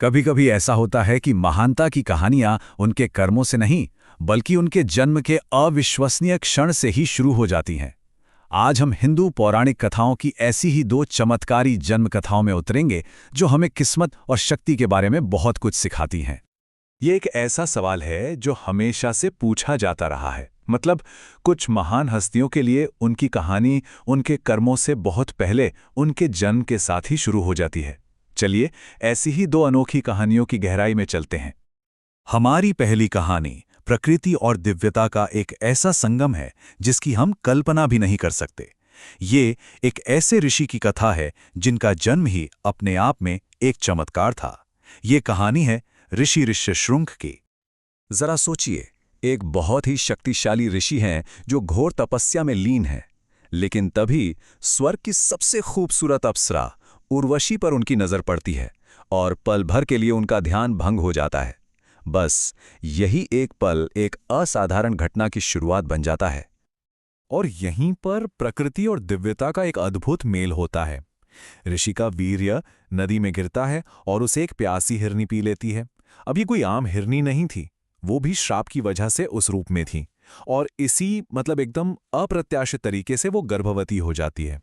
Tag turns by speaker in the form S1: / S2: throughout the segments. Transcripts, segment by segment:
S1: कभी कभी ऐसा होता है कि महानता की कहानियां उनके कर्मों से नहीं, बल्कि उनके जन्म के अविश्वसनीय क्षण से ही शुरू हो जाती हैं। आज हम हिंदू पौराणिक कथाओं की ऐसी ही दो चमत्कारी जन्म कथाओं में उतरेंगे जो हमें किस्मत और शक्ति के बारे में बहुत कुछ सिखाती हैं। ये एक ऐसा सवाल है जो हमेशा से पूछा जाता रहा है। मतलब, कुछ महान हस्तियों के लिए उनकी कहानी उनके कर्मों से बहुत पहले उनके जन्म के साथ ही शुरू हो जाती है। चलिए, ऐसी ही दो अनोखी कहानियों की गहराई में चलते हैं। हमारी पहली कहानी प्रकृति और दिव्यता का एक ऐसा संगम है जिसकी हम कल्पना भी नहीं कर सकते। ये एक ऐसे ऋषि की कथा है जिनका जन्म ही अपने आप में एक चमत्कार था। ये कहानी है ऋषि ऋष्यशृंग की। जरा सोचिए, एक बहुत ही शक्तिशाली ऋषि हैं जो घोर तपस्या में लीन है, लेकिन तभी स्वर्ग की सबसे खूबसूरत अप्सरा उर्वशी पर उनकी नजर पड़ती है और पल भर के लिए उनका ध्यान भंग हो जाता है। बस यही एक पल एक असाधारण घटना की शुरुआत बन जाता है। और यहीं पर प्रकृति और दिव्यता का एक अद्भुत मेल होता है। ऋषि का वीर्य नदी में गिरता है और उसे एक प्यासी हिरनी पी लेती है। अब ये कोई आम हिरनी नहीं थी, वो भी श्राप की वजह से उस रूप में थी, और इसी एकदम अप्रत्याशित तरीके से वो गर्भवती हो जाती है।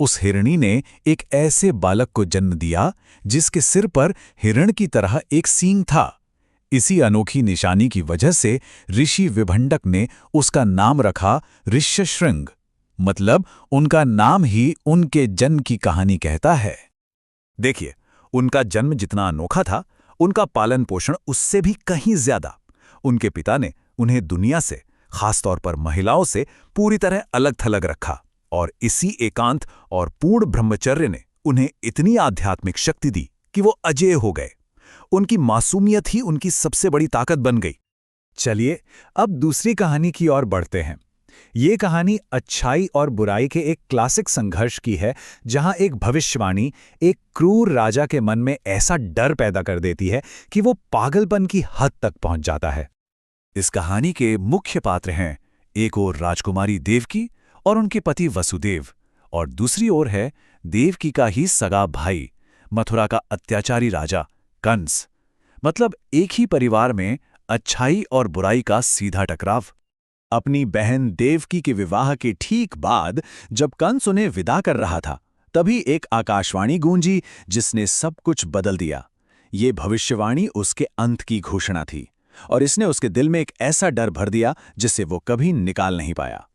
S1: उस हिरणी ने एक ऐसे बालक को जन्म दिया जिसके सिर पर हिरण की तरह एक सींग था। इसी अनोखी निशानी की वजह से ऋषि विभंडक ने उसका नाम रखा ऋष्यशृंग। मतलब, उनका नाम ही उनके जन्म की कहानी कहता है। देखिए, उनका जन्म जितना अनोखा था, उनका पालन पोषण उससे भी कहीं ज्यादा। उनके पिता ने उन्हें दुनिया से, खासतौर पर महिलाओं से, पूरी तरह अलग थलग रखा, और इसी एकांत और पूर्ण ब्रह्मचर्य ने उन्हें इतनी आध्यात्मिक शक्ति दी कि वो अजेय हो गए। उनकी मासूमियत ही उनकी सबसे बड़ी ताकत बन गई। चलिए, अब दूसरी कहानी की ओर बढ़ते हैं। ये कहानी अच्छाई और बुराई के एक क्लासिक संघर्ष की है, जहां एक भविष्यवाणी एक क्रूर राजा के मन में ऐसा डर पैदा कर देती है कि वो पागलपन की हद तक पहुंच जाता है। इस कहानी के मुख्य पात्र हैं एक ओर राजकुमारी देवकी और उनके पति वसुदेव, और दूसरी ओर है देवकी का ही सगा भाई, मथुरा का अत्याचारी राजा कंस। मतलब, एक ही परिवार में अच्छाई और बुराई का सीधा टकराव। अपनी बहन देवकी के विवाह के ठीक बाद जब कंस उन्हें विदा कर रहा था, तभी एक आकाशवाणी गूंजी जिसने सब कुछ बदल दिया। ये भविष्यवाणी उसके अंत की घोषणा थी, और इसने उसके दिल में एक ऐसा डर भर दिया जिसे वो कभी निकाल नहीं पाया।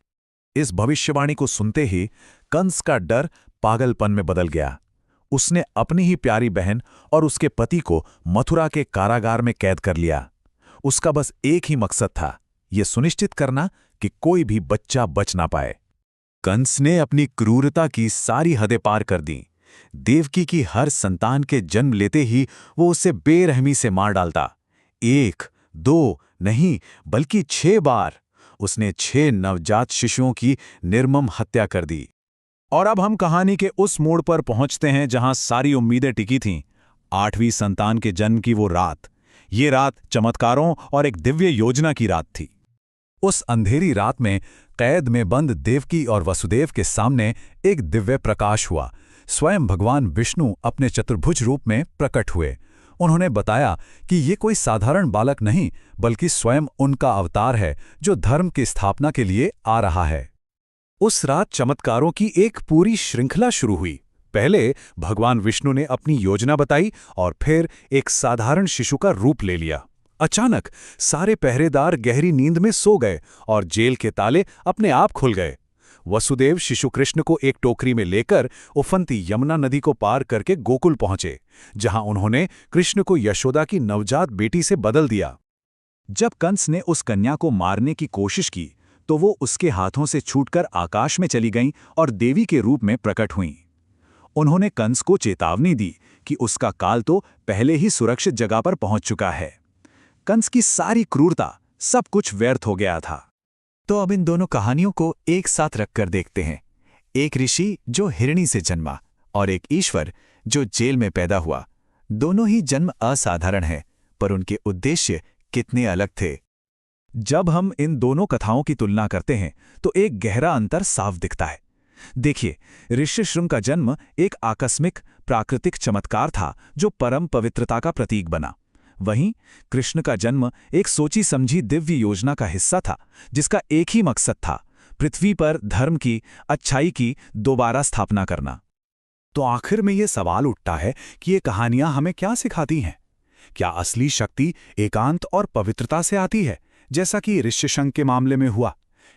S1: इस भविष्यवाणी को सुनते ही कंस का डर पागलपन में बदल गया। उसने अपनी ही प्यारी बहन और उसके पति को मथुरा के कारागार में कैद कर लिया। उसका बस एक ही मकसद था, यह सुनिश्चित करना कि कोई भी बच्चा बच ना पाए। कंस ने अपनी क्रूरता की सारी हदें पार कर दी। देवकी की हर संतान के जन्म लेते ही वो उसे बेरहमी से मार डालता। 1, 2 नहीं, बल्कि 6 बार उसने 6 नवजात शिशुओं की निर्मम हत्या कर दी। और अब हम कहानी के उस मोड़ पर पहुंचते हैं जहां सारी उम्मीदें टिकी थीं। 8वीं संतान के जन्म की वो रात। ये रात चमत्कारों और एक दिव्य योजना की रात थी। उस अंधेरी रात में कैद में बंद देवकी और वसुदेव के सामने एक दिव्य प्रकाश हुआ। स्वयं भगवान विष्णु अपने चतुर्भुज रूप में प्रकट हुए। उन्होंने बताया कि ये कोई साधारण बालक नहीं, बल्कि स्वयं उनका अवतार है जो धर्म की स्थापना के लिए आ रहा है। उस रात चमत्कारों की एक पूरी श्रृंखला शुरू हुई। पहले भगवान विष्णु ने अपनी योजना बताई और फिर एक साधारण शिशु का रूप ले लिया। अचानक सारे पहरेदार गहरी नींद में सो गए और जेल के ताले अपने आप खुल गए। वसुदेव शिशु कृष्ण को एक टोकरी में लेकर उफनती यमुना नदी को पार करके गोकुल पहुंचे, जहां उन्होंने कृष्ण को यशोदा की नवजात बेटी से बदल दिया। जब कंस ने उस कन्या को मारने की कोशिश की, तो वो उसके हाथों से छूटकर आकाश में चली गईं और देवी के रूप में प्रकट हुईं। उन्होंने कंस को चेतावनी दी कि उसका काल तो पहले ही सुरक्षित जगह पर पहुंच चुका है। कंस की सारी क्रूरता, सब कुछ व्यर्थ हो गया था। तो अब इन दोनों कहानियों को एक साथ रखकर देखते हैं। एक ऋषि जो हिरणी से जन्मा और एक ईश्वर जो जेल में पैदा हुआ। दोनों ही जन्म असाधारण हैं, पर उनके उद्देश्य कितने अलग थे। जब हम इन दोनों कथाओं की तुलना करते हैं तो एक गहरा अंतर साफ दिखता है। देखिए, ऋष्यशृंग का जन्म एक आकस्मिक प्राकृतिक चमत्कार था जो परम पवित्रता का प्रतीक बना। वहीं कृष्ण का जन्म एक सोची समझी दिव्य योजना का हिस्सा था, जिसका एक ही मकसद था, पृथ्वी पर धर्म की, अच्छाई की दोबारा स्थापना करना। तो आखिर में ये सवाल उठता है कि ये कहानियां हमें क्या सिखाती हैं? क्या असली शक्ति एकांत और पवित्रता से आती है, जैसा कि ऋष्यशृंग के मामले में हुआ,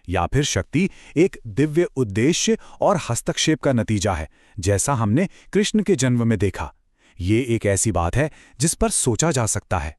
S1: या फिर शक्ति एक दिव्य उद्देश्य और हस्तक्षेप का नतीजा है, जैसा हमने कृष्ण के जन्म में देखा? ये एक ऐसी बात है जिस पर सोचा जा सकता है।